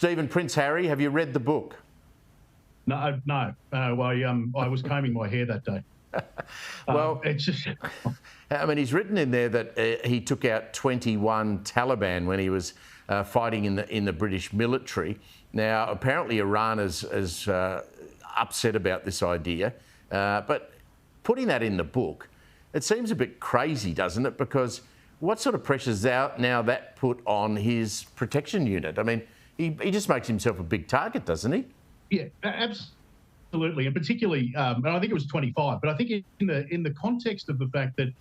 Stephen, Prince Harry, have you read the book? No. I was combing my hair that day. Well, it's just... I mean, he's written in there that he took out 21 Taliban when he was fighting in the British military. Now, apparently Iran is upset about this idea, but putting that in the book, it seems a bit crazy, doesn't it? Because what sort of pressures now that put on his protection unit? I mean, he just makes himself a big target, doesn't he? Yeah, absolutely, and particularly, and I think it was 25. But I think in the context of the fact that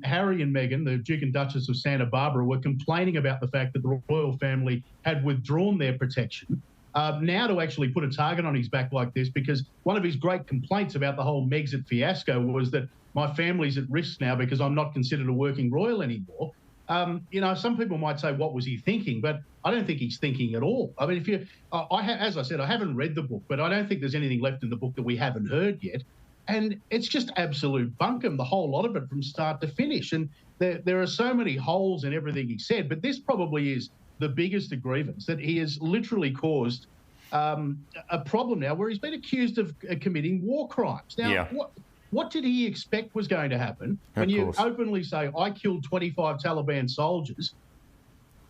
Harry and Meghan, the Duke and Duchess of Santa Barbara, were complaining about the fact that the royal family had withdrawn their protection. Now to actually put a target on his back like this, because one of his great complaints about the whole Megxit fiasco was that my family's at risk now because I'm not considered a working royal anymore. Some people might say, what was he thinking? But I don't think he's thinking at all. I mean, as I said, I haven't read the book, but I don't think there's anything left in the book that we haven't heard yet. And it's just absolute bunkum, the whole lot of it from start to finish. And there are so many holes in everything he said, but this probably is the biggest grievance, that he has literally caused a problem now where he's been accused of committing war crimes. Now, yeah. What did he expect was going to happen when you openly say, I killed 25 Taliban soldiers?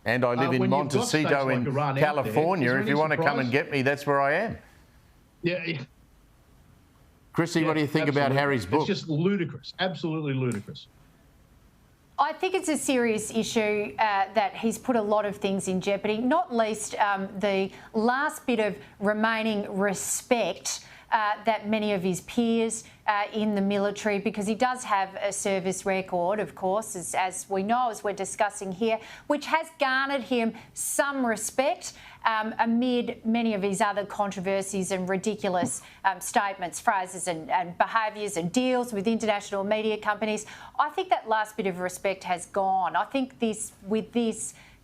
And I live in Montecito in California. If you want to come and get me, that's where I am. Yeah. Kristy, what do you think about Harry's book? It's just ludicrous, absolutely ludicrous. I think it's a serious issue that he's put a lot of things in jeopardy, not least the last bit of remaining respect that many of his peers in the military, because he does have a service record, of course, as we know, as we're discussing here, which has garnered him some respect amid many of his other controversies and ridiculous statements, phrases and behaviours and deals with international media companies. I think that last bit of respect has gone. I think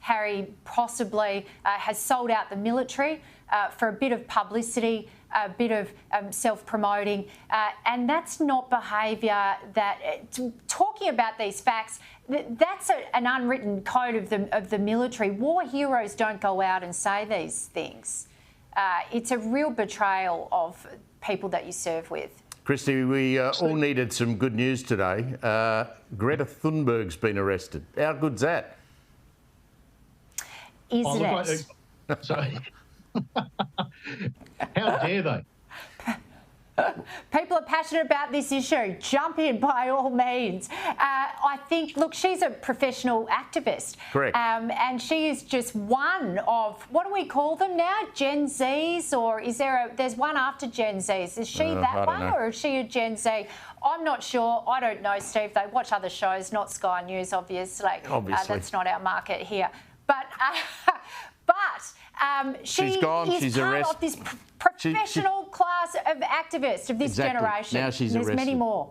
Harry possibly has sold out the military for a bit of publicity, a bit of self-promoting, and that's not behaviour that... talking about these facts, that's an unwritten code of the military. War heroes don't go out and say these things. It's a real betrayal of people that you serve with. Kristy, we all needed some good news today. Greta Thunberg's been arrested. How good's that? Isn't it? Sorry. How dare they? People are passionate about this issue. Jump in by all means. I think, look, she's a professional activist. Correct. And she is just one of, what do we call them now? Gen Zs? Or is there's one after Gen Zs? Is she that one or is she a Gen Z? I'm not sure. I don't know, Steve. They watch other shows, not Sky News, obviously. That's not our market here. But she's gone. She's part arrested. of this professional class of activists of this generation. Now she's arrested. There's many more.